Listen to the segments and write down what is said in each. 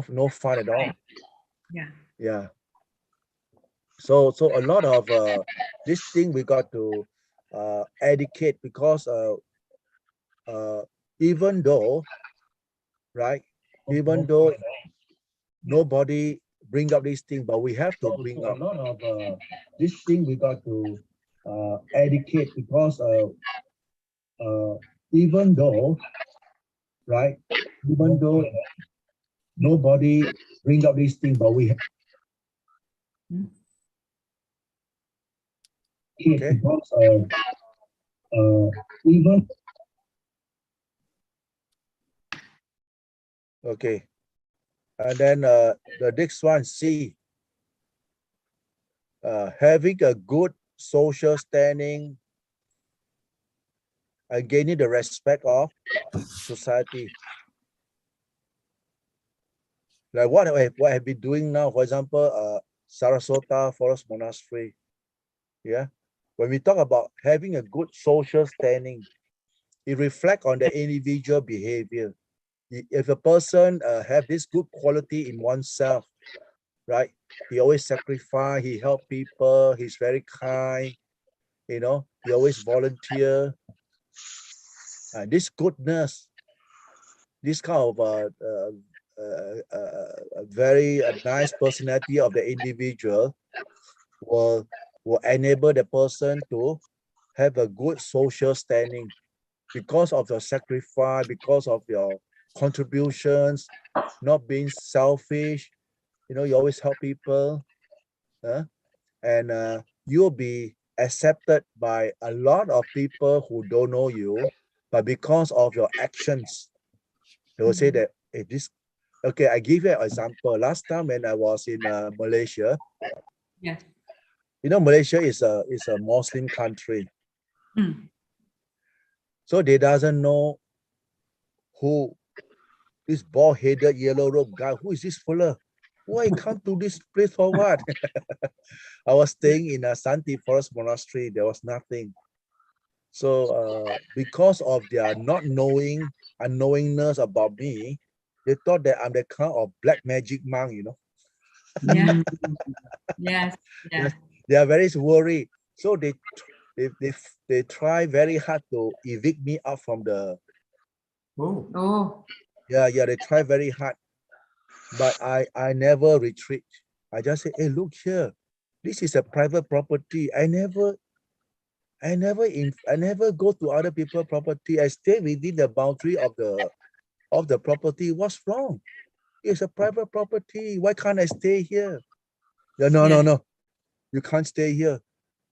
no fun at all. Yeah. Yeah. So a lot of this thing we got to educate, because even though, right, even though nobody bring up this thing, but we have to bring up a lot of this thing we got to educate, because even though, right, even though nobody bring up this thing, but we have okay, because even okay, and then the next one, C, having a good social standing and gaining the respect of society. Like what I've been doing now, for example, Sarasota Forest Monastery. Yeah, when we talk about having a good social standing, it reflects on the individual behavior. If a person have this good quality in oneself, right? He always sacrifice, he help people, he's very kind, you know, he always volunteer. This goodness, this kind of very nice personality of the individual will enable the person to have a good social standing because of your sacrifice, because of your contributions, not being selfish. You know, you always help people, and you'll be accepted by a lot of people who don't know you, but because of your actions, they will say that, hey, this, okay, I give you an example. Last time when I was in Malaysia, Yes. you know, Malaysia is a Muslim country. So they doesn't know who this bald-headed yellow robe guy, who is this fella? Why come to this place for what? I was staying in a Santi Forest Monastery. There was nothing. So because of their not knowing, unknowingness about me, they thought that I'm the kind of black magic monk, you know. Yeah. Yes. Yeah. They are very worried. So they try very hard to evict me out from the. Oh. Yeah, they try very hard, but I never retreat. I just say, hey, look here, this is a private property. I never go to other people's property. I stay within the boundary of the property. What's wrong? It's a private property. Why can't I stay here? Yeah, no. You can't stay here.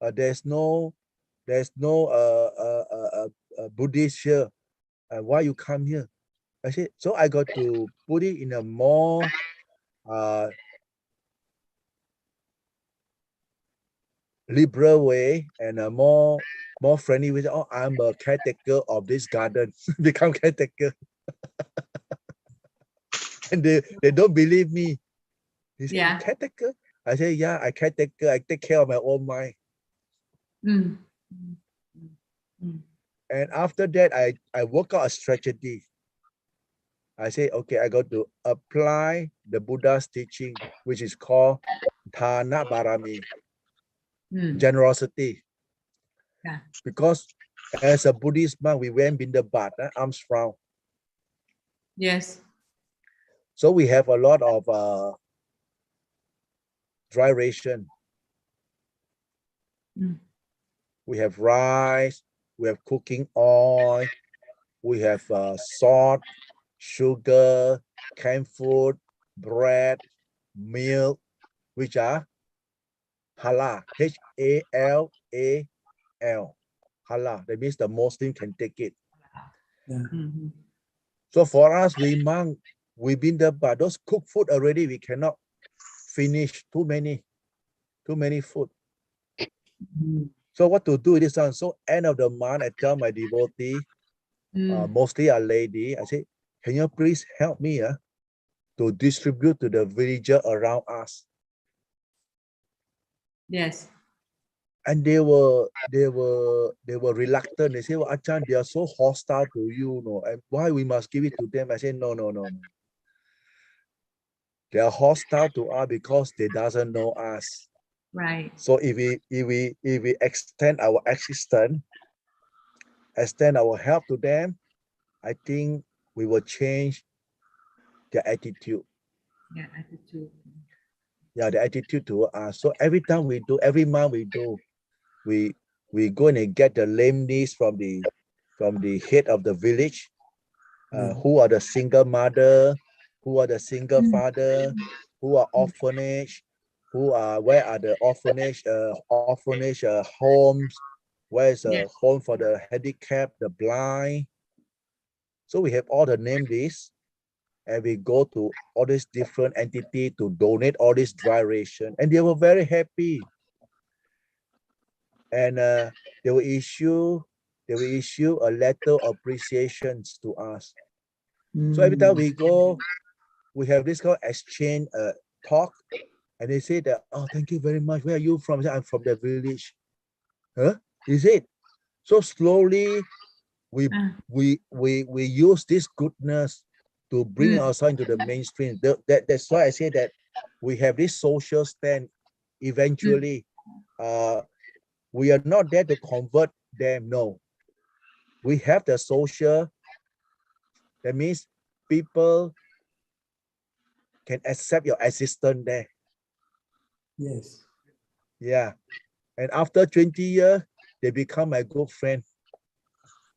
There's no Buddhist here. Why you come here? I said, so I got to put it in a more liberal way and a more friendly way. Oh, I'm a caretaker of this garden. Become caretaker. And they don't believe me. He said, Yeah. caretaker? I say, yeah, I caretaker. I take care of my own mind. And after that, I work out a strategy. I say, okay, I got to apply the Buddha's teaching, which is called Thana Barami, generosity. Yeah. Because as a Buddhist monk, we went in the bath, arms round. Yes. So we have a lot of dry ration. We have rice, we have cooking oil, we have salt, sugar, canned food, bread, milk, which are halal, Halal. Halal. That means the Muslim can take it. So for us, we monk, we've been there, but those cooked food already, we cannot finish too many food. So what to do this one? So end of the month, I tell my devotee, mostly a lady, I say, can you please help me to distribute to the villager around us? Yes. And they were reluctant. They say, well, Ajahn, they are so hostile to you, and why we must give it to them? I say, no. they are hostile to us because they doesn't know us. Right. So if we extend our existence, extend our help to them, I think we will change their attitude. Yeah, attitude. Yeah, the attitude to us. So every time we do, every month we do, we go and get the name list from the head of the village. Who are the single mother, who are the single father, who are orphanage, where are the orphanage homes, where is a Yeah. home for the handicapped, the blind. So we have all the name lists, and we go to all these different entities to donate all this dry ration, and they were very happy. And they will issue a letter of appreciations to us. So every time we go, we have this called exchange talk, and they say that, oh, thank you very much. Where are you from? I say, I'm from the village. Huh? Is it? So slowly we use this goodness to bring ourselves into the mainstream. That's why I say that we have this social stand. Eventually, we are not there to convert them. No, we have the social. That means people can accept your existence there. Yes. Yeah. And after 20 years, they become my good friend.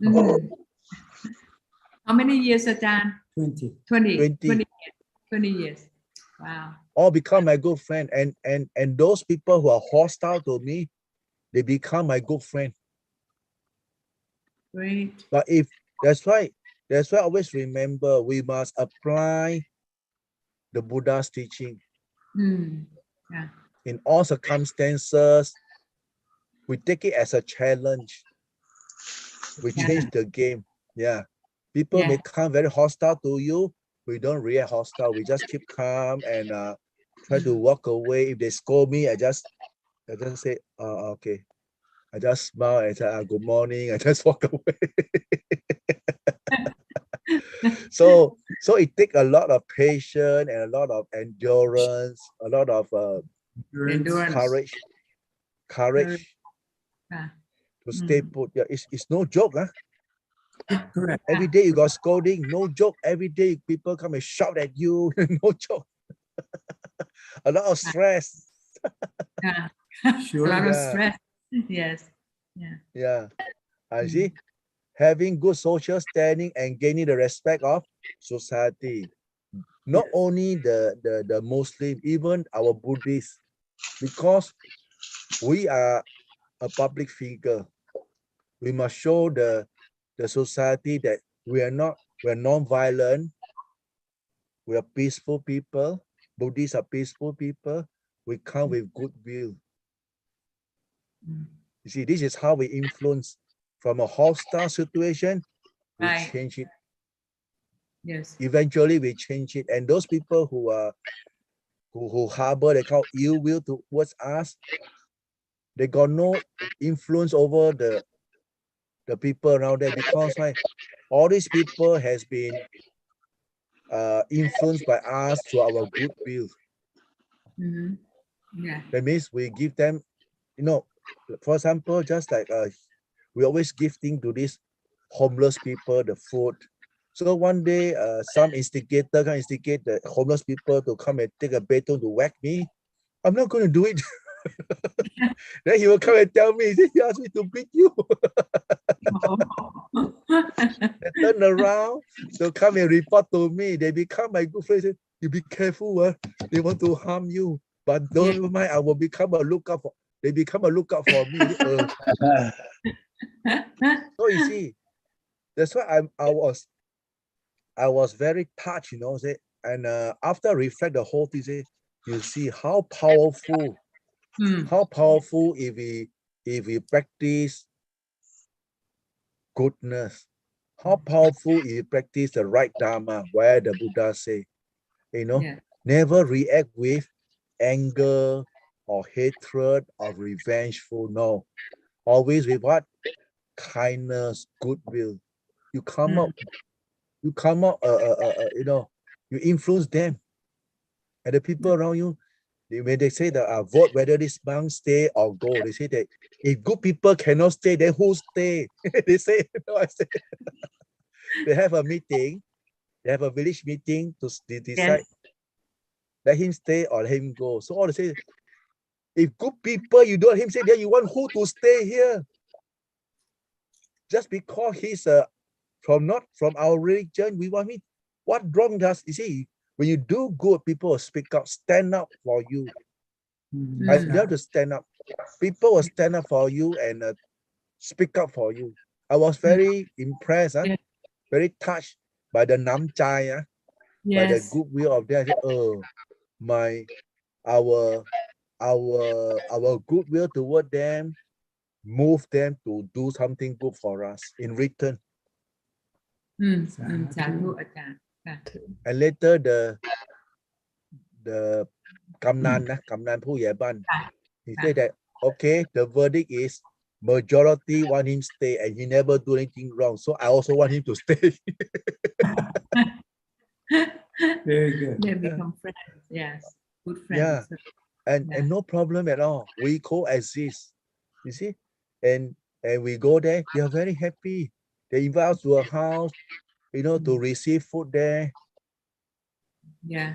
How many years, Ajahn? 20. 20 years. Wow. All become my good friend. And those people who are hostile to me, they become my good friend. Great. But if that's why always remember, we must apply the Buddha's teaching. Yeah. In all circumstances, we take it as a challenge. We change the game. Yeah. People may come very hostile to you. We don't react hostile. We just keep calm and try to walk away. If they scold me, I just say, okay. I just smile and say, good morning. I just walk away. So it takes a lot of patience and a lot of endurance, a lot of Endurance. courage to stay put. Yeah, it's no joke, huh? Correct. Every day you got scolding, no joke. Every day people come and shout at you, no joke. A lot of stress. Yeah. Sure. A lot of Yeah. stress. Yes. Yeah. Yeah. I see. Having good social standing and gaining the respect of society. Not only the Muslim, even our Buddhists, because we are a public figure. We must show the society that we're non-violent, we are peaceful people. Buddhists are peaceful people. We come with goodwill. You see, this is how we influence from a hostile situation, we change it. Yes. Eventually we change it. And those people who are who harbor they call ill will towards us, they got no influence over the people around there, because why? All these people has been influenced by us through our goodwill. Yeah. That means we give them, for example, just like we always give things to these homeless people, the food. So one day, some instigator can instigate the homeless people to come and take a baton to whack me. I'm not going to do it. Then he will come and tell me, he asked me to beat you. They turn around, they'll come and report to me. They become my good friends. You be careful, they want to harm you. But don't mind, I will become a lookout for. They become a lookout for me. So you see, that's why I was very touched, and after I reflect the whole thing, you see how powerful if we practice goodness, how powerful if you practice the right Dhamma, where the Buddha say, never react with anger or hatred or revengeful. No, always with what? Kindness, goodwill. You come out, you influence them. And the people around you, when they say that vote whether this monk stay or go, they say that if good people cannot stay, then who stay? They say, no, I say, they have a meeting, they have a village meeting to decide, Yes. let him stay or let him go. So all they say, if good people, you don't let him stay there, you want who to stay here? Just because he's not from our religion, we want him. What wrong does, you see, when you do good, people will speak up, stand up for you. Mm. You have to stand up. People will stand up for you and speak up for you. I was very impressed, Yes. very touched by the namchai, by the Yes. goodwill of them. I said, oh, our goodwill toward them move them to do something good for us in return. สาธุอาจารย์ค่ะ And later the Kamnan Pu Yeban, he said that, okay, the verdict is majority want him stay and he never do anything wrong. So I also want him to stay. Very good. They become friends. Yes. Good Yeah. friends. And Yeah. and no problem at all. We coexist. You see? And we go there, they are very happy. They invite us to a house, to receive food there. Yeah.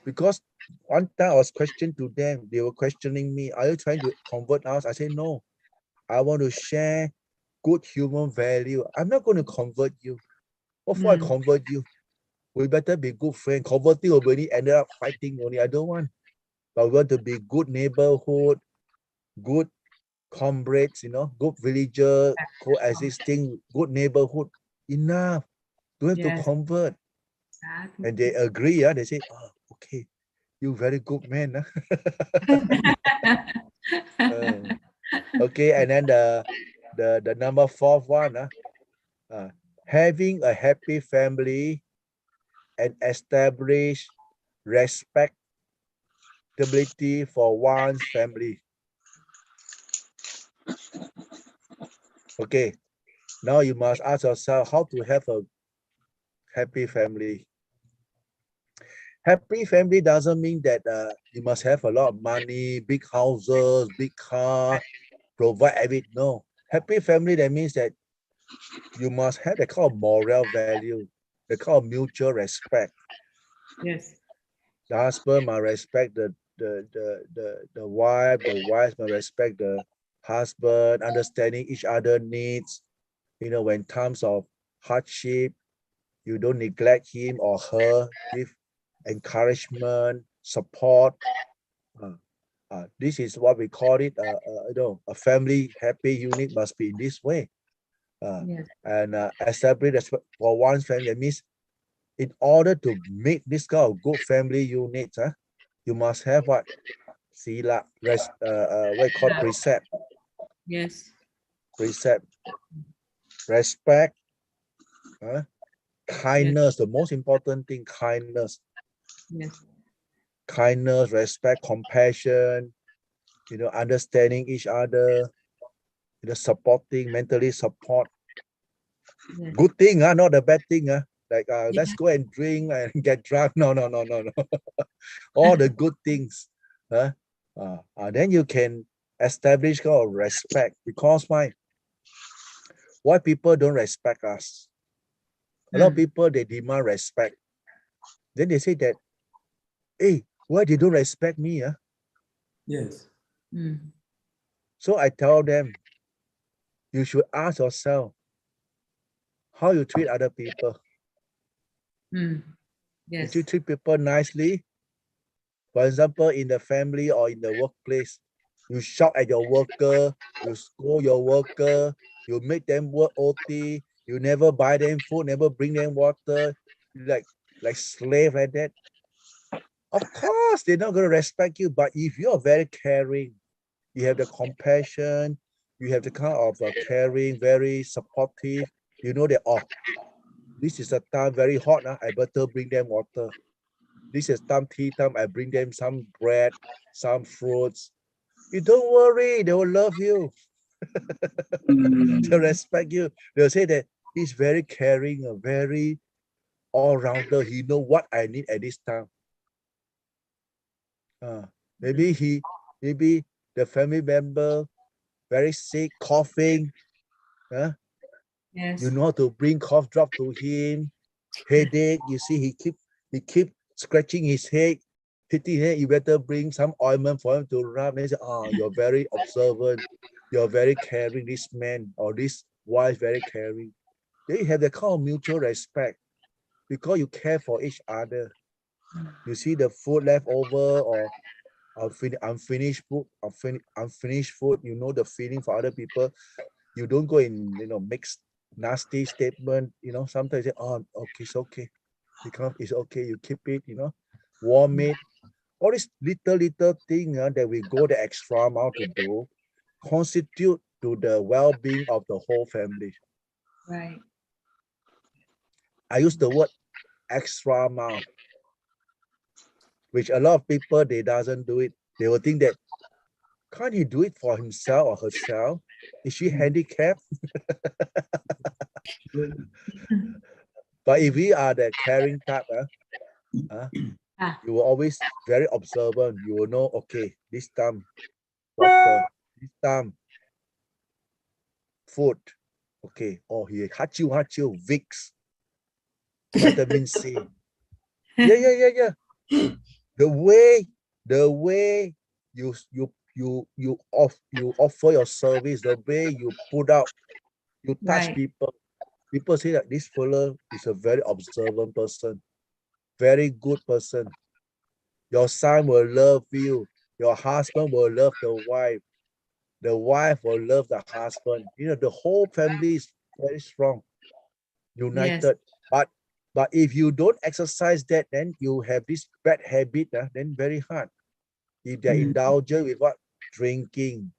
Because one time I was questioned to them, they were questioning me, are you trying to convert us? I said, no, I want to share good human value. I'm not going to convert you. What for I convert you? We better be good friends. Converting already ended up fighting only. I don't want. But we want to be good neighborhood, good comrades, good villager, coexisting, good neighborhood. Enough. Don't have to Yes. convert. สาธุ And they agree. They say, oh, okay, you very good man. Okay, and then the number 4th one, having a happy family and establish respectability for one's family. Okay, now you must ask yourself how to have a happy family. Happy family doesn't mean that you must have a lot of money, big houses, big car, provide everything. No, happy family, that means that you must have the kind of moral value, the kind of mutual respect. Yes. The husband must respect the wife must respect the husband, understanding each other needs. When times of hardship, you don't neglect him or her, give encouragement, support. This is what we call it. A family happy unit must be in this way. Yes. And establish respect for one's family. That means in order to make this kind of good family unit, you must have what? Sila, what you call precept. Yes. Precept. Respect. Kindness, the most important thing, kindness. Yes. Kindness, respect, compassion, understanding each other, supporting, mentally support. Yes. Good thing, not a bad thing. Like let's go and drink and get drunk. No. All the good things. Then you can establish kind of respect. Because why people don't respect us? A lot of people, they demand respect. Then they say that, hey, why they don't respect me? Yes. So I tell them, you should ask yourself how you treat other people. Yes. Did you treat people nicely? For example, in the family or in the workplace, you shout at your worker, you scold your worker, you make them work OT, you never buy them food, never bring them water, like slave like that. Of course, they're not going to respect you. But if you're very caring, you have the compassion, you have the kind of caring, very supportive, you know that, oh, this is a time very hot, I better bring them water. This is tea time, I bring them some bread, some fruits. You don't worry, they will love you. They'll respect you. They'll say that he's very caring, a very all-rounder. He know what I need at this time. Maybe maybe the family member very sick, coughing. Yes. You know how to bring cough drop to him. Headache, you see, he keep scratching his head, hitting head. You better bring some ointment for him to rub. And say, you're very observant, you're very caring. This man or this wife very caring. They have the kind of mutual respect because you care for each other. You see the food left over or unfinished food, unfinished food. You know the feeling for other people. You don't go and mix nasty statement. Sometimes you say, okay, it's okay. It's okay. You keep it. Warm it. All these little thing that we go the extra mile to do constitute to the well-being of the whole family. Right. I use the word extra mile, which a lot of people they doesn't do it. They will think that can't he do it for himself or herself? Is she handicapped? But if we are the caring type, you will always very observant. You will know, okay, this time water, this time food. Okay, he hachu, Vicks, vitamin C. Yeah. The way you offer your service, the way you put out, you touch people. People say that this fellow is a very observant person, very good person. Your son will love you. Your husband will love the wife. The wife will love the husband. The whole family is very strong, united. Yes. But if you don't exercise that, then you have this bad habit, then very hard. If they're indulgent with what? Drinking,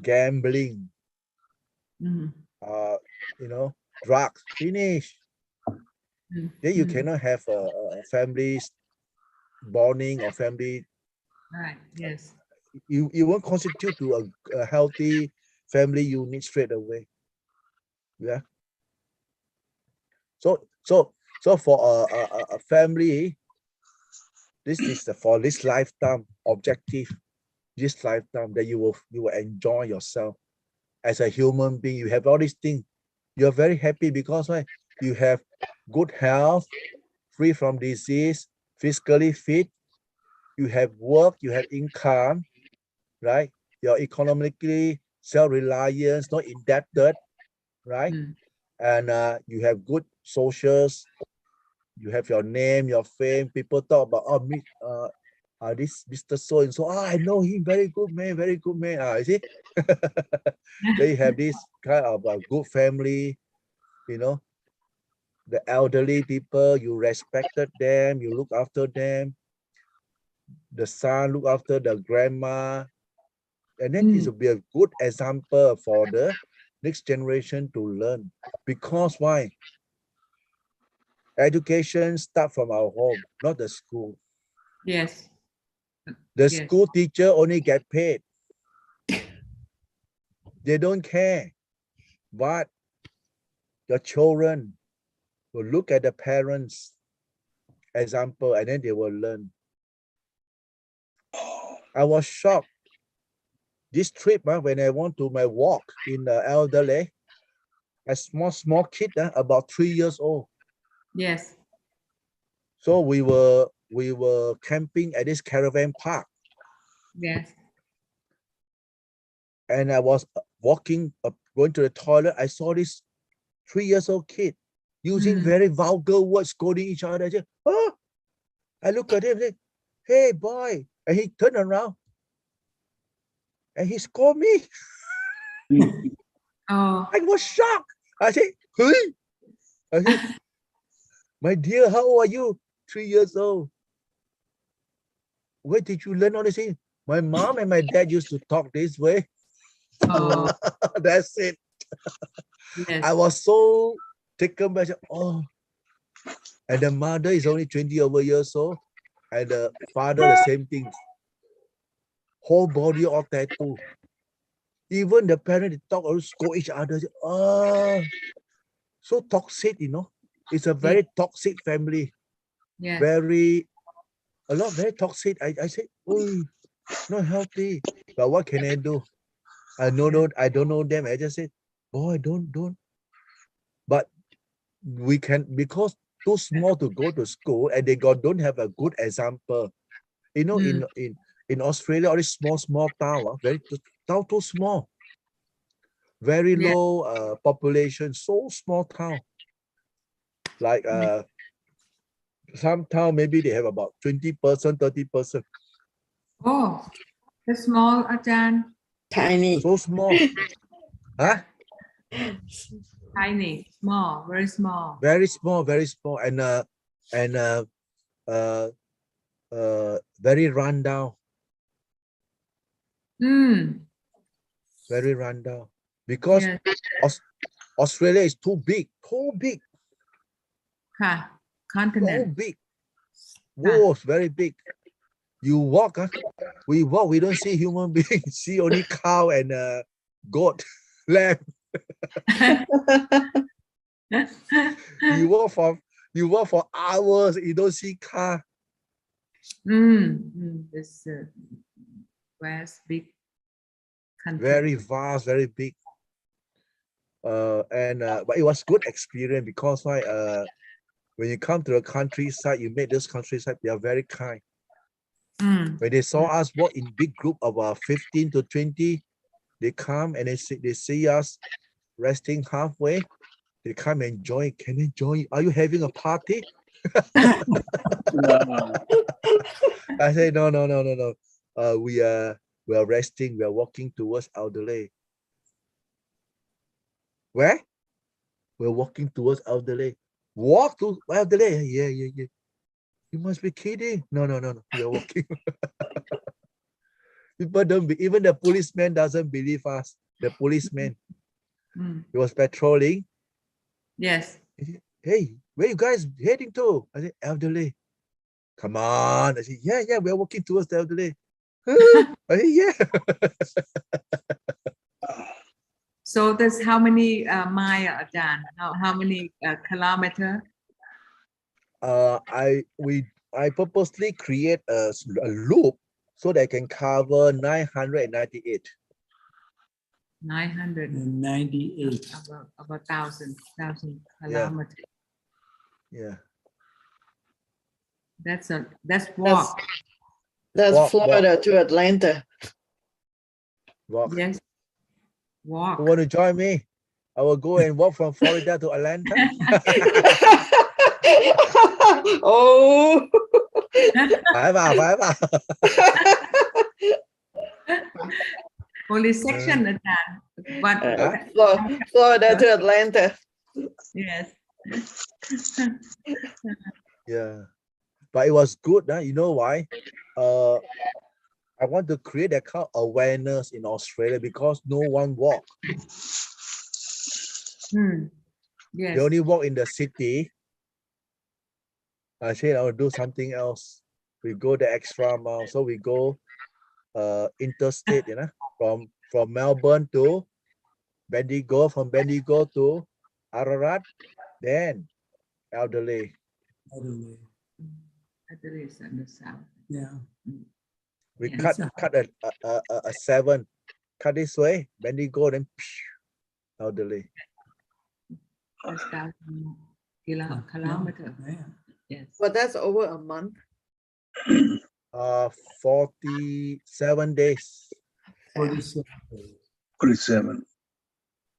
gambling, drugs, finish. Then you cannot have a family bonding or family. Right. Yes. You won't constitute to a healthy family unit straight away. Yeah. So for a family, this is for this lifetime objective. This lifetime that you will enjoy yourself as a human being. You have all these things. You're very happy because why? You have good health, free from disease, physically fit. You have work, you have income, right? You're economically self-reliant, not indebted, right? And you have good socials. You have your name, your fame. People talk about this Mr. So and so. I know him, very good man, very good man. You see, they have this kind of a good family. The elderly people, you respected them, you look after them. The son look after the grandma, and then this will be a good example for the next generation to learn. Because why? Education start from our home, not the school. Yes. The school teacher only get paid. They don't care. But the children will look at the parents' example and then they will learn. I was shocked. This trip, when I went to my walk in the elderly, a small kid, about 3 years old. Yes. So we were camping at this caravan park. Yes. And I was walking up, going to the toilet. I saw this 3 years old kid using very vulgar words, scolding each other. I look at him and say, hey boy. And he turned around and he scolded me. I was shocked. I said, hey. I said, my dear, how old are you? 3 years old. Where did you learn all this thing? My mom and my dad used to talk this way. Oh. That's it. Yes. I was so taken by, and the mother is only 20 over years old, and the father the same thing. Whole body all tattoo. Even the parents talk or scold each other. So toxic, It's a very toxic family. Yes. Very a lot very toxic. I said, oh, not healthy. But what can I do? I don't know them. I just said, boy, don't. But we can, because too small to go to school, and they don't have a good example. You know, in Australia, all these small town, very town too small, very Yeah. low population, so small town. Like some town maybe they have about 20%, 30%. Oh, the small Ajahn, Tiny. So small. Huh? tiny, small, very small. Very small, very small, and very rundown, very rundown. Because Yes. Australia is too big, too big,ค่ะ. so Continent. big. Whoa, very big. You walk, we walk, we don't see human beings, see only cow and goat, lamb. You walk for hours, you don't see car. This vast, big country. Very vast, very big. But it was good experience because when you come to the countryside, you meet this countryside, they are very kind. When they saw us walk in big group of 15 to 20, they come and they see us resting halfway. They come and join. Can they join? Are you having a party? I say no. We are resting. We are walking towards Elderly. Where? We're walking towards Elderly. Walk to Elderly. Yeah. You must be kidding. No. We are walking. People don't be, even the policeman doesn't believe us. The policeman, he was patrolling. Yes. Hey, where you guys heading to? I said, Elderly. Come on. I said, yeah, we're walking towards the Elderly. I said, yeah. So that's how many mile, Ajahn? How many kilometer? I purposely create a loop so that I can cover 998. 998. 98. About 1,000 Yeah. kilometers. Yeah. That's walk. That's Walk. Florida to Atlanta. Walk. Yes. Walk. Who want to join me? I will go and walk from Florida to Atlanta. Oh. Phải vào. Only section, Ajahn. But Florida to Atlanta. yes. Yeah. But it was good. You know why? I want to create that kind of awareness in Australia because no one walk. Yes. They only walk in the city. I said I will do something else. We go the extra mile. So we go interstate, from Melbourne to Bendigo, from Bendigo to Ararat, then Elderly. Elderly. Elderly is in the south. Yeah. We Yes. cut a 7, cut this way, Bendigo, then Elderly. That's 1,000 kilometer. Yeah. Yes. But that's over a month. 47 days. 47.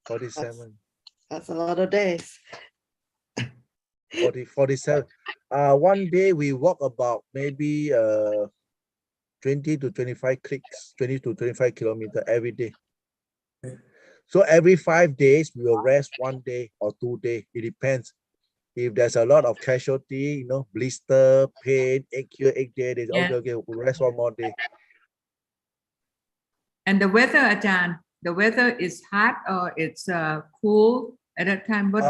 47. That's a lot of days. 47. One day we walk about maybe 20 to 25 clicks, 20 to 25 kilometers every day. Okay. So every 5 days we will rest 1 day or 2 days. It depends. If there's a lot of casualty, blister, pain, ache here, ache there, they Yeah. okay, we'll rest 1 more day. And the weather, Ajahn, the weather is hot or it's cool at that time? What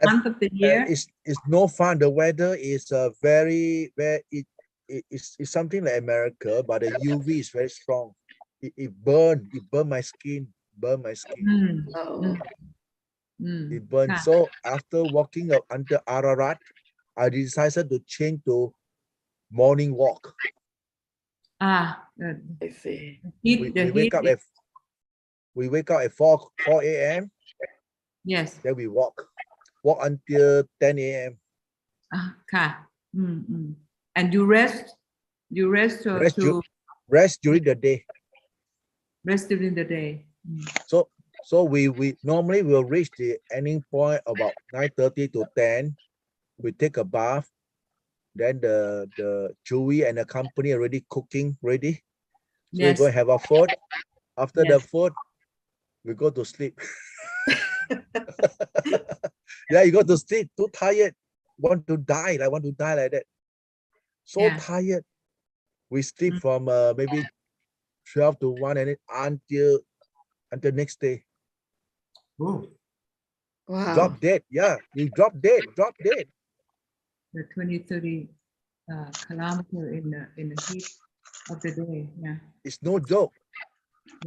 month of the year? It's no fun. The weather is very it's something like America, but the UV is very strong. It burned my skin, Oh. It burned. So after walking up until Ararat, I decided to change to morning walk. The I see. heat, We, the we wake heat up is- at we wake up at 4 a.m. yes. Then we walk until 10 a.m. ค่ะ and you rest Rest, to rest during the day. rest during the day. So we normally will reach the ending point about 9:30 to 10. We take a bath. Then the Chewy and the company already cooking ready. So we Yes. go have our food. After the Yes. food, we go to sleep. Yeah, you go to sleep, too tired, want to die like that. So Yeah. tired. We sleep from maybe 12 to 1 and until next day. Oh, Wow. Drop dead. Yeah, you drop dead. The 20-30 kilometer in the heat of the day. Yeah. It's no joke.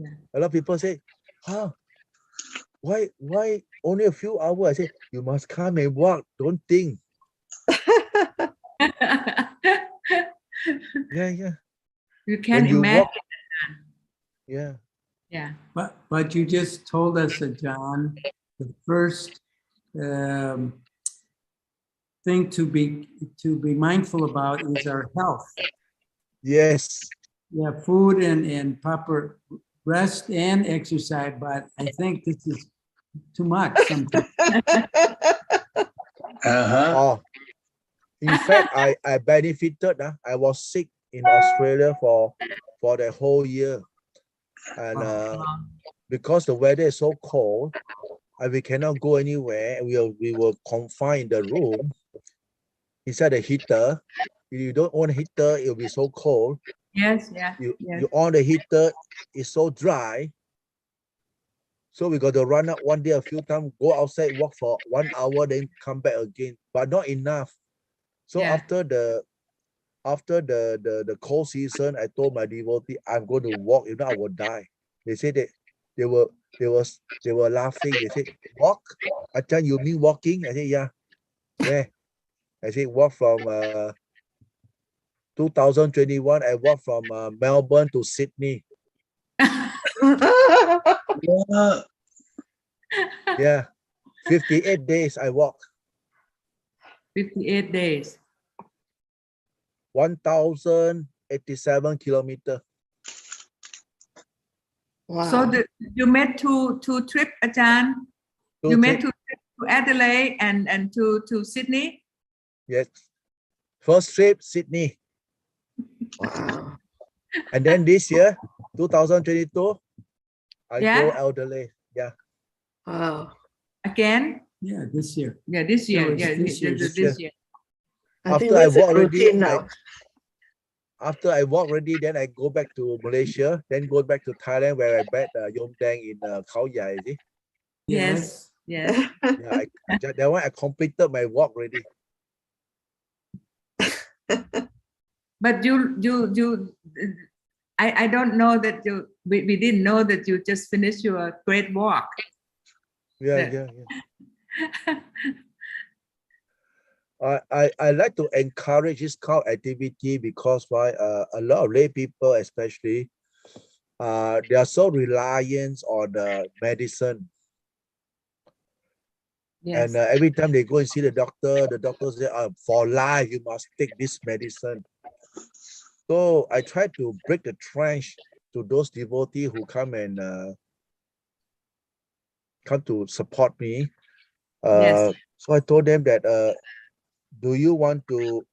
Yeah. A lot of people say, huh, why only a few hours? I say, you must come and walk, don't think. Yeah. You can When you imagine. walk, yeah. Yeah. but you just told us, Ajahn, the first thing to be mindful about is our health. Yes. Yeah, food and proper rest and exercise, but I think this is too much sometimes. Oh, in fact, I benefited. I was sick in Australia for the whole year. And because the weather is so cold, and we cannot go anywhere, we were confined in the room inside the heater. If you don't own a heater, it will be so cold. Yes. Yeah. You Yes. you on the heater, it's so dry. So we got to run out one day a few times, go outside, walk for 1 hour, then come back again. But not enough. So Yeah. after the cold season, I told my devotee, I'm going to walk, if not I will die. They said that they were laughing. They said, walk? Ajahn, you mean walking? I said, yeah. Where? I said, walk from 2021, I walked from Melbourne to Sydney. Yeah, 58 days I walked. 58 days. 1,087 kilometers. Wow. So you made two trip, Ajahn. You made two trips to Adelaide and to Sydney. Yes. First trip, Sydney. Wow. And then this year, 2022, I Yeah. go elderly. Yeah. Wow. Again. Yeah, this year. Yeah, this year. was Yeah, this year. this year. I think After I this is walk already, routine now. after I walk already, then I go back to Malaysia, then go back to Thailand where I met Yom Dang in Khao Yai. You see? Yes. Yes. Yeah, that one I completed my walk already. But I don't know that we didn't know that you just finished your great walk. Yeah. I like to encourage this kind of activity because why a lot of lay people especially they are so reliant on the medicine. Yes. And every time they go and see the doctor say, for life you must take this medicine. So I try to break the trench to those devotees who come and come to support me. Yes. So I told them that do you want to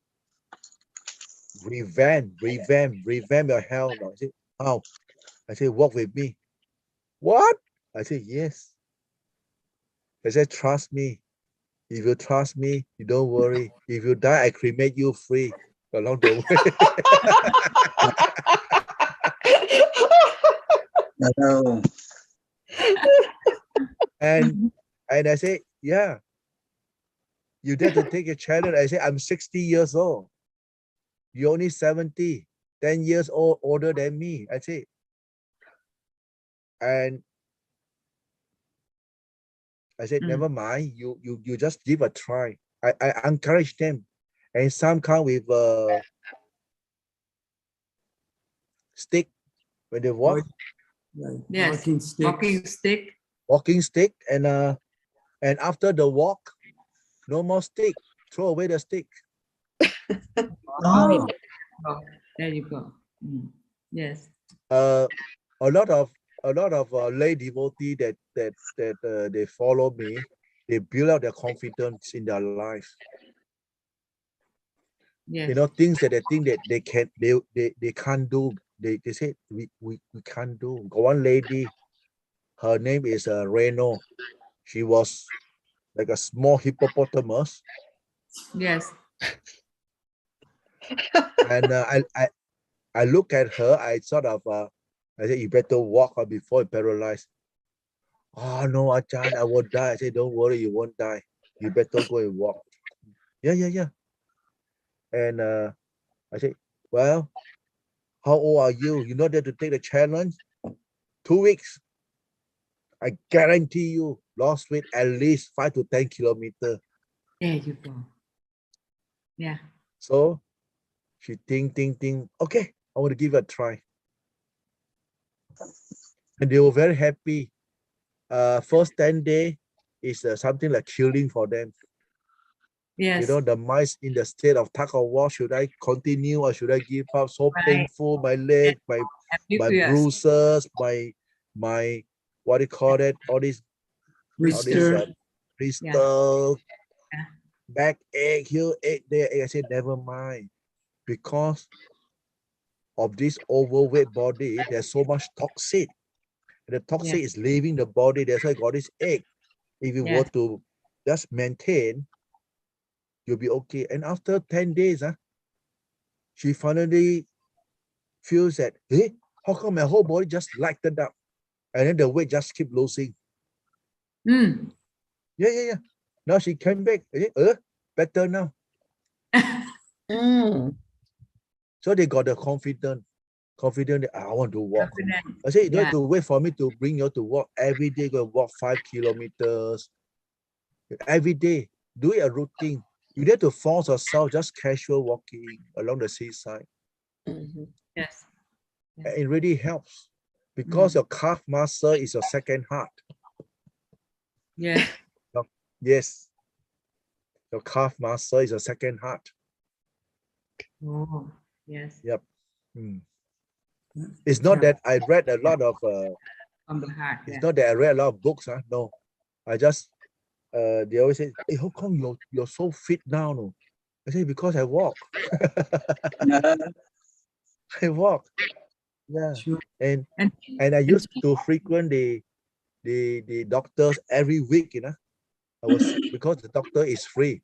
revamp your health? I said, how? I said, walk with me. What? I said, yes. I said, trust me. If you trust me, you don't worry. If you die, I cremate you free along the way. No. And I say, yeah, you dare to take a challenge. I say, I'm 60 years old. You're only 70, 10 years older than me. I say, and I said, never mind. You just give a try. I encourage them, and some come with stick when they walk, Right, Yes, walking sticks. walking stick. walking stick, and after the walk, no more stick. Throw away the stick. Oh, there you go. Mm. Yes. A lot of lay devotee that they follow me. They build up their confidence in their life. Yes. You know, things that they think that they can't do. They say we can't do. Got one lady, her name is Reno. She was like a small hippopotamus, Yes. and I look at her. I sort of I said, you better walk before you paralyzed. Oh no, Ajahn, I will die. I said, don't worry, you won't die. You better go and walk. Yeah. And I said, well, how old are you? You're not there to take the challenge? 2 weeks. I guarantee you lost weight at least 5 to 10 kilometers. There you go. Yeah. So she think. Okay, I want to give it a try. And they were very happy. First 10 days is something like killing for them. Yes. You know, the mind's in the state of tug of war. Should I continue or should I give up? So Right. painful, my leg, my Ambiguous. bruises, my what do you call it? All these Blister. blister, Yeah. back ache, heel ache, there ache. I said, never mind. Because of this overweight body, there's so much toxic. And the toxic is leaving the body. That's why I got this ache. If you were to just maintain, you'll be okay. And after 10 days, she finally feels that, hey, how come my whole body just lightened up? And then the weight just keep losing. Mm. Yeah. Now she came back. Better now. So they got the confidence that I want to walk. Confident. I said, you don't have to wait for me to bring you to walk every day. Go walk 5 kilometers every day. Do it a routine. You need to force yourself just casual walking along the seaside. Yes. And it really helps because your calf muscle is your second heart. Yes. Yes. Your calf muscle is your second heart. Oh, yes. Yep. It's not that I read a lot of On the heart. it's not that I read a lot of books. No. I just they always say, hey, how come you're so fit now? No? I say, because I walk. I walk. Yeah. Sure. And I used to frequent the doctors every week, you know. I was because the doctor is free.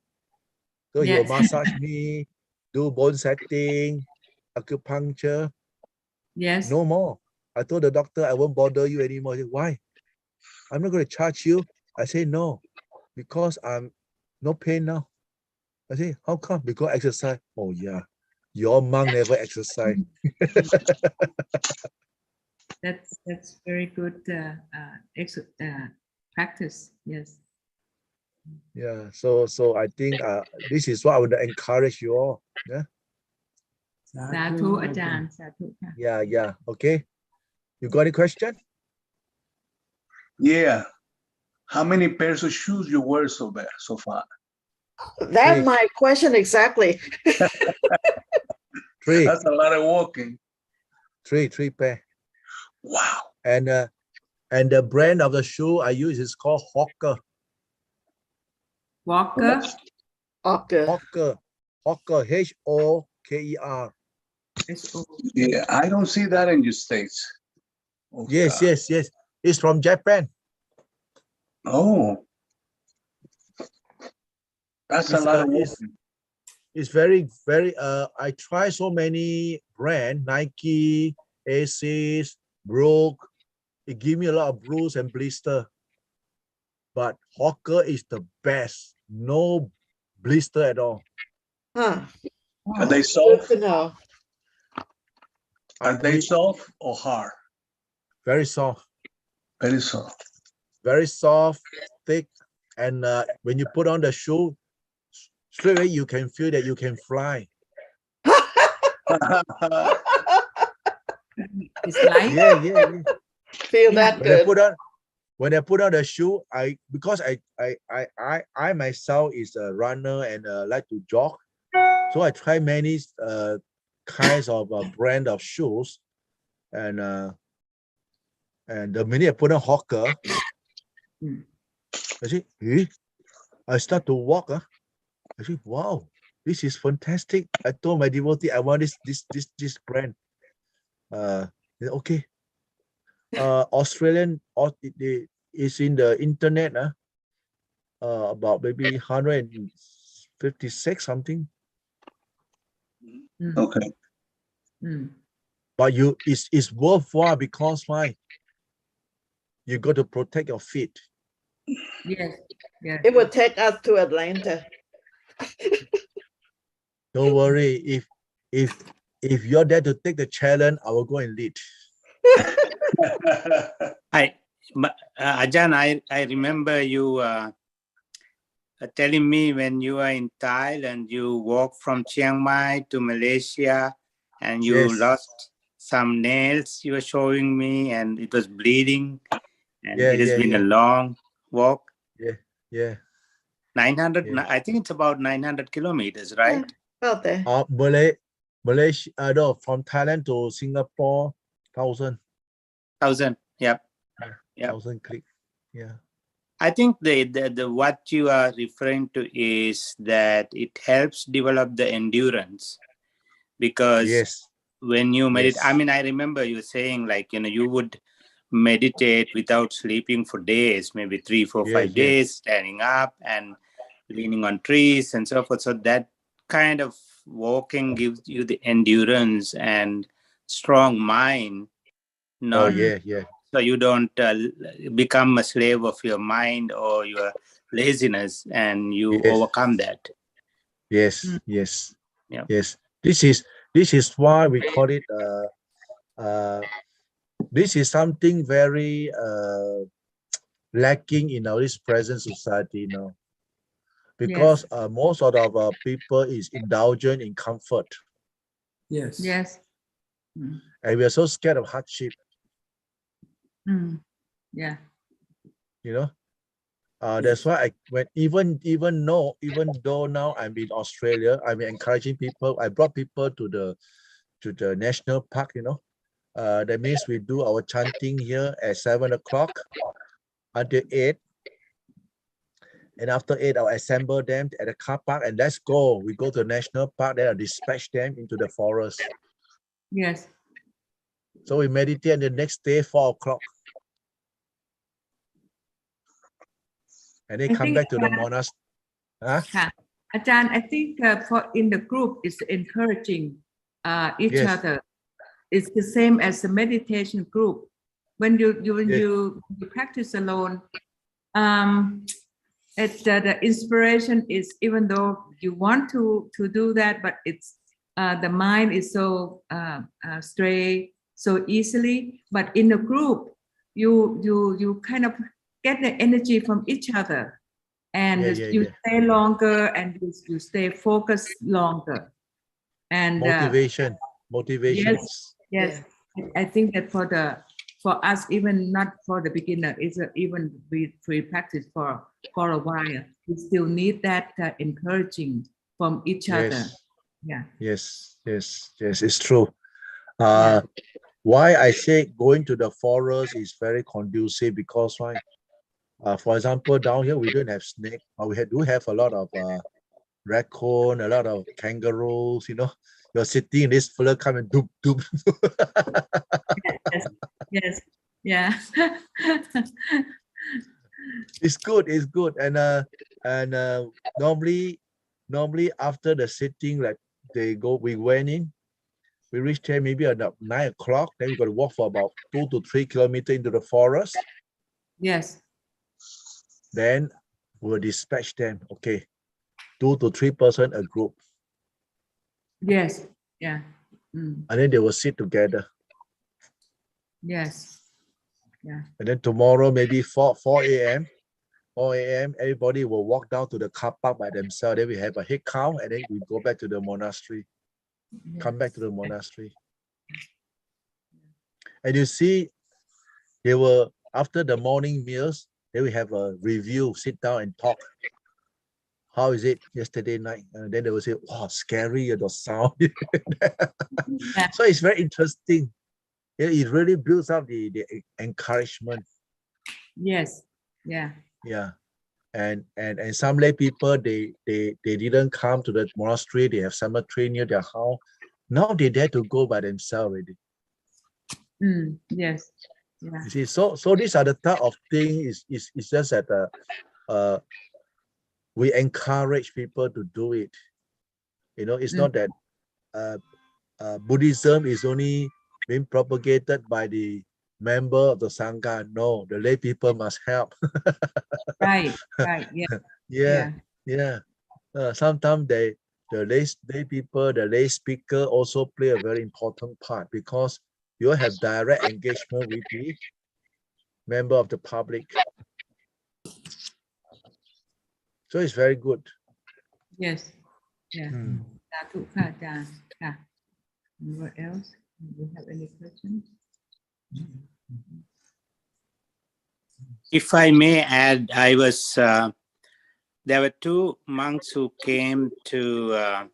So he will massage me, do bone setting, acupuncture. Yes. No more. I told the doctor I won't bother you anymore. He said, why? I'm not going to charge you. I say no, because I'm no pain now. I say, how come? Because exercise. Oh yeah. Your monk never exercise. That's very good practice. Yes. Yeah. So I think this is what I would encourage you all. Yeah. Sadhu, Ajahn. Sadhu. Yeah. Okay. You got any question? Yeah. How many pairs of shoes you wear so far? That's 3. my question exactly. 3. That's a lot of walking. 3 pair. Wow. And the brand of the shoe I use is called Hawker. Walker. Okay. Hawker. Hoker. Yeah, I don't see that in your States. Oh, Yes. God. Yes. It's from Japan. Oh. That's a lot of walking. It's very, very, I try so many brands, Nike, Asics, Brook. It give me a lot of bruise and blister. But Hawker is the best. No blister at all. Huh. Are they Good soft? to know. Are they soft or hard? Very soft. Very soft. Very soft, thick. And when you put on the shoe, straight away you can feel that you can fly. It's light. Yeah. Feel Yeah. that When I good. put on the shoe, because I myself is a runner and like to jog, so I try many kinds of brand of shoes, and the minute I put on hawker, Mm. I say, I start to walk. I say, wow, this is fantastic. I told my devotee I want this brand. They said, okay. Australian, is in the internet. About maybe 156 something. Mm. Okay. Mm. But it's worthwhile because why? You got to protect your feet. Yes. Yes. It would take us to Atlanta. Don't worry. If you're there to take the challenge, I will go and lead. Ajahn, I remember you telling me when you were in Thailand, you walked from Chiang Mai to Malaysia and you Yes. lost some nails you were showing me and it was bleeding and Yeah, it has yeah, been a yeah. long walk. Yeah. 900, Yeah. I think it's about 900 kilometers, right? About there. Malaysia, no, from Thailand to Singapore, 1,000. 1,000. Yep. Yep. 1,000 click. Yeah. I think the what you are referring to is that it helps develop the endurance because Yes. when you meditate, Yes. I mean, I remember you saying like, you would meditate without sleeping for days, maybe 3, 4, Yeah, 5 yeah. days, standing up and leaning on trees and so forth. So that kind of walking gives you the endurance and strong mind, Oh, not yeah. so you don't become a slave of your mind or your laziness and you Yes. overcome that. Yes. Mm. Yes. Yeah. Yes. This is why we call it this is something very lacking in our this present society now, because most of our people is indulgent in comfort, Yes. Yes. Mm. and we are so scared of hardship, Mm. Yeah. you know. Yes. That's why even though now I'm in Australia, I'm encouraging people. I brought people to the national park, that means we do our chanting here at 7 o'clock until 8. And after 8, I'll assemble them at the car park and let's go. We go to the national park, then I'll dispatch them into the forest. Yes. So we meditate, and the next day, 4 o'clock. And they I come think back to the monastery. Ajahn, I think for in the group is encouraging each Yes. other. It's the same as a meditation group. When you practice alone, the inspiration is, even though you want to do that, but it's the mind is so stray so easily. But in the group, you kind of get the energy from each other, and you stay longer, and you stay focused longer. And Motivation. Yes. I think that for us, even not for the beginner, it's even we practice for a while, we still need that encouraging from each other. Yeah. Yes, it's true. Why I say going to the forest is very conducive, because why? For example, down here we don't have snake, but we do have a lot of raccoon, a lot of kangaroos. You're sitting, this fella come and doop doop. Yes. Yeah. It's good, and normally after the sitting, like we went in, we reached there maybe at 9 o'clock. Then we got to walk for about 2 to 3 kilometers into the forest. Yes. Then we'll dispatch them. Okay, 2 to 3 person a group. Yes. Yeah. Mm. And then they will sit together. Yes. Yeah. And then tomorrow, maybe 4 a.m., everybody will walk down to the car park by themselves. Then we have a head count, and then we go back to the monastery. Come back to the monastery. And you see, they were, after the morning meals, they will have a review, sit down and talk. How is it yesterday night? And then they will say, wow, scary, the sound. Yeah. So it's very interesting. It really builds up the encouragement. Yes. Yeah. Yeah. And some lay people, they didn't come to the monastery, they have cemetery near their house. Now they dare to go by themselves already. Yes. Yeah. You see, so these are the type of things. It's just that we encourage people to do it. You know, it's not that Buddhism is only being propagated by the member of the Sangha. No, the lay people must help. Right. Right. Yeah. Yeah. Sometimes the lay people, the lay speaker also play a very important part, because you have direct engagement with the member of the public. So it's very good. Yes. Yeah. Sadhuค่ะอาจารย์ค่ะ What else? Do you have any questions? If I may add, there were two monks who came to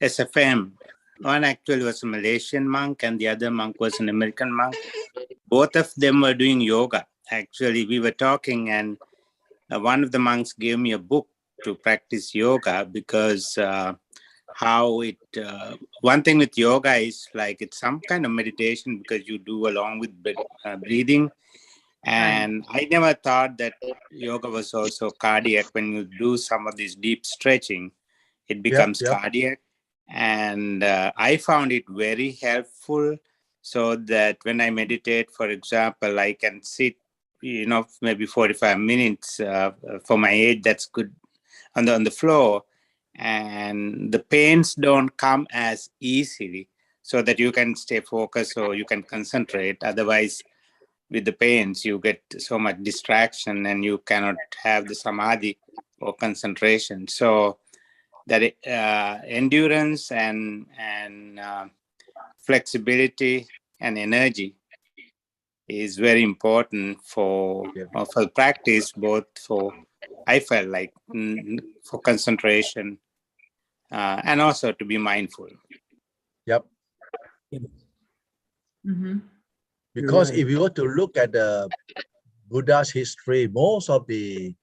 SFM. One actually was a Malaysian monk and the other monk was an American monk. Both of them were doing yoga. Actually, we were talking and one of the monks gave me a book to practice yoga, because one thing with yoga is like it's some kind of meditation, because you do along with breathing. And I never thought that yoga was also cardiac. When you do some of this deep stretching, it becomes cardiac. And I found it very helpful, so that when I meditate, for example, I can sit, maybe 45 minutes for my age, that's good, on the floor. And the pains don't come as easily, so that you can stay focused or you can concentrate. Otherwise, with the pains, you get so much distraction and you cannot have the samadhi or concentration. So that endurance and flexibility and energy is very important for practice, both for, I felt like, for concentration and also to be mindful. Yep. Because if you were to look at the Buddha's history, most of the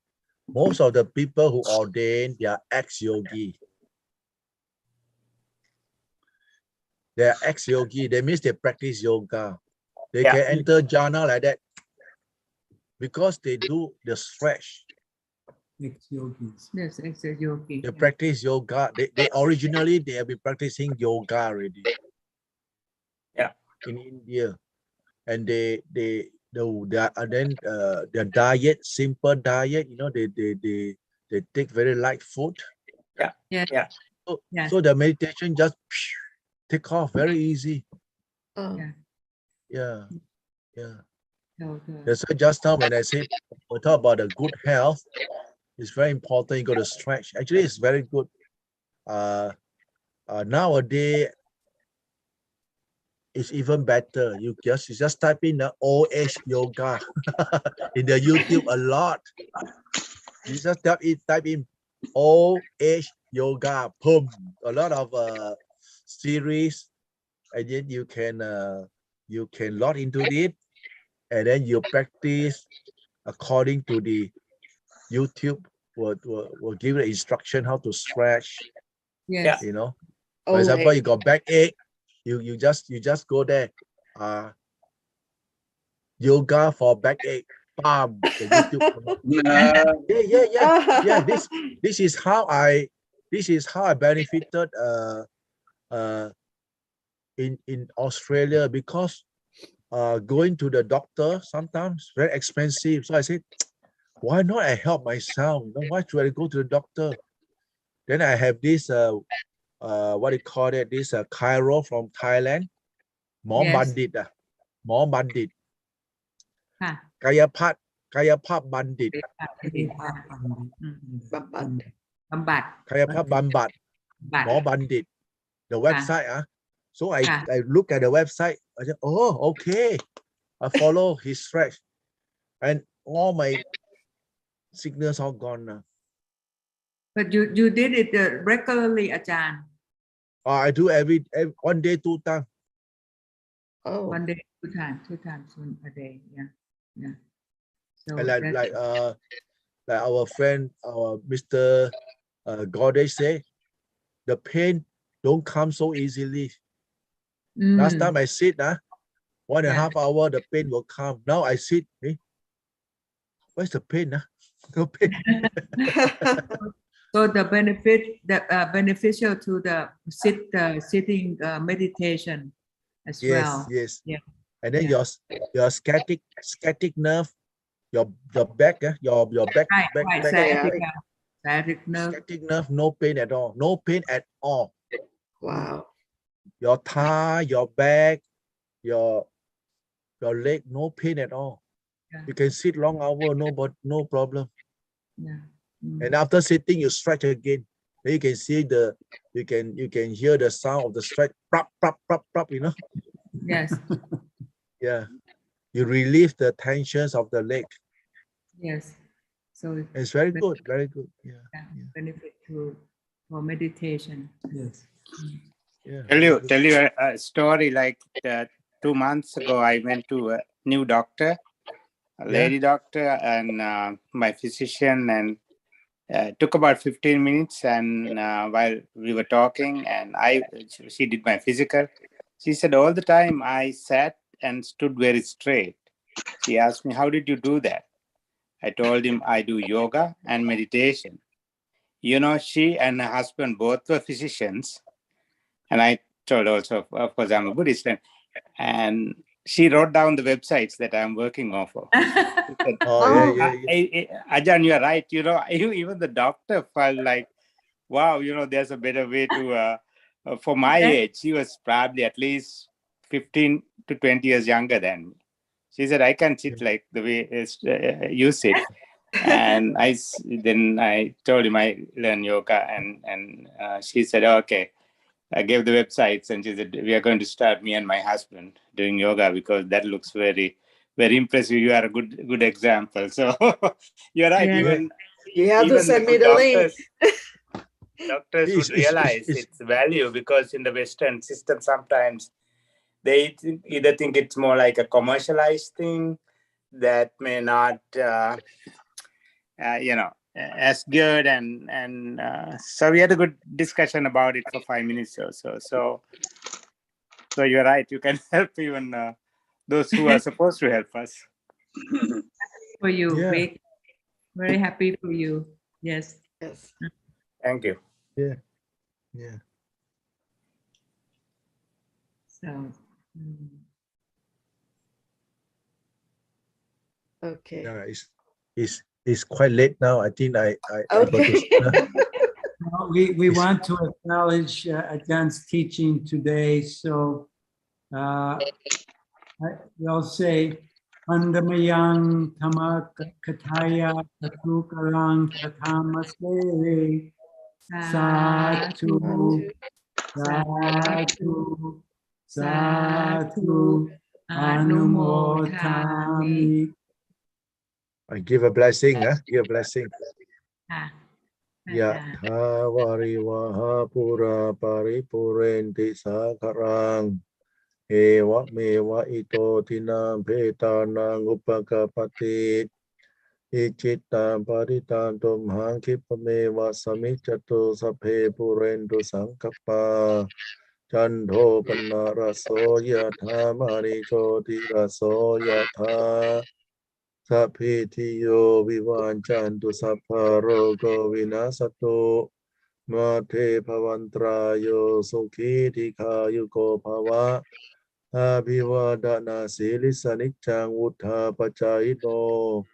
people who ordained, they are ex-yogi. They are ex-yogi. That means they practice yoga. They can enter jhana like that because they do the stretch. Ex-yogis. Yes, ex-yogi. They practice yoga. They originally they have been practicing yoga already. Yeah. In India, and their diet, simple diet. They take very light food. Yeah. So the meditation just take off very easy. Yeah. That's why just now when I say we talk about the good health, it's very important. You got to stretch. Actually, it's very good. Nowadays, it's even better. You just type in the old age yoga in the YouTube a lot. You just type in old age yoga, boom, a lot of series, and then you can log into it, and then you practice according to the YouTube will give you the instruction how to stretch. Yes. For example, you got backache, you just go there, yoga for backache, bam, the YouTube. Yeah. This is how I benefited in Australia, because going to the doctor sometimes very expensive. So I said, why not I help myself? Why should I go to the doctor? Then I have this what do you call it? This chiro from Thailand, Mom Bandit, Mom Bandit, Kaya Pap Bandit, Bambat. Kaya Pap Bambat, Mom Bandit. The website, So I Ah. look at the website. I said, oh, okay. I follow his stretch, and all my sickness all gone now. But you did it regularly, Ajahn. I do every 1 day 2 times. Oh, 1 day, 2 times a day. Yeah. So And that's- like our friend, our Mr. Gordage say, the pain don't come so easily. Last time I sit, 1.5 hour, the pain will come. Now I sit, where's the pain? No pain. So the beneficial to the sitting meditation as well. Yes. Yeah. And then Yeah. your sciatic nerve, your back, your back, Right. back, Sciatic nerve. sciatic nerve, no pain at all. No pain at all. wow. Your thigh, your back, your leg, no pain at all. Yeah. You can sit long hour, no problem. Yeah. And after sitting, you stretch again. Then you can see you can hear the sound of the stretch, prop, Yes. Yeah. You relieve the tensions of the leg. Yes. So It's very good, very good. Yeah. benefit for meditation. Yes. Yeah. Tell you a story. Like 2 months ago, I went to a new doctor, a lady doctor, and my physician, and took about 15 minutes. And while we were talking, and she did my physical. She said all the time I sat and stood very straight. She asked me, "How did you do that?" I told him I do yoga and meditation. She and her husband both were physicians. And I told also, of course, I'm a Buddhist. And she wrote down the websites that I'm working on for. Said, Ajahn, you're right. Even the doctor felt like, wow, there's a better way to, for my age, she was probably at least 15 to 20 years younger than me. She said, I can sit like the way you sit. And then I told him I learn yoga, and she said, okay. I gave the websites, and she said, we are going to start, me and my husband, doing yoga, because that looks very, very impressive. You are a good example. So you're right. Yeah. You have to even send the me good the link. doctors would realize its value, because in the Western system, sometimes they either think it's more like a commercialized thing that may not, as good, and so we had a good discussion about it for 5 minutes or so. So you're right. You can help even those who are supposed to help us. For you, Yeah. Vic. Very happy for you. Yes. Yes. Thank you. Yeah. So. Okay. Yeah, it's quite late now. I think I got to. Well, we want to acknowledge Ajahn teaching today. So we'll say, Pandamayang Tama Kataya Katukarang Katamase Satu Satu Satu Anumotami. I give a blessing, give a blessing. Yeah. Yathavarivaha pura paripurenti sakarang ewa mewa ito tinam petanang upakapati ichitam paritantum hangkipamewa samichato saphe purendu sangkapa chandho panaraso yathamani chodiraso yatha Sapitiyo vivanchantu sappharogo vinasato mate pavantrayo sukhidikayuko bhava abhivadana silisa niccang uttha pacayino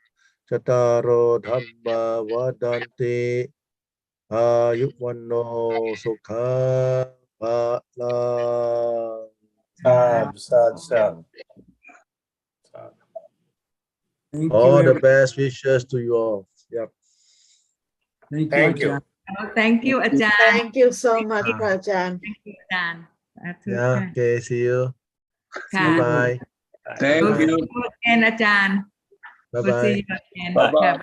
cataro dhamma vadanti ayuvanno sukha phalang. Sad. All the best wishes to you all. Yep. Thank Thank you. Ajahn. Thank you, Ajahn. Thank you so much, Ajahn. Thank you, Ajahn. ธุ Yeah. ค่ะ Okay. See you. ค่ะ Bye. Thank We'll see you. you again อาจารย์ Bye. We'll see Bye. you again Bye-bye. ค่ะ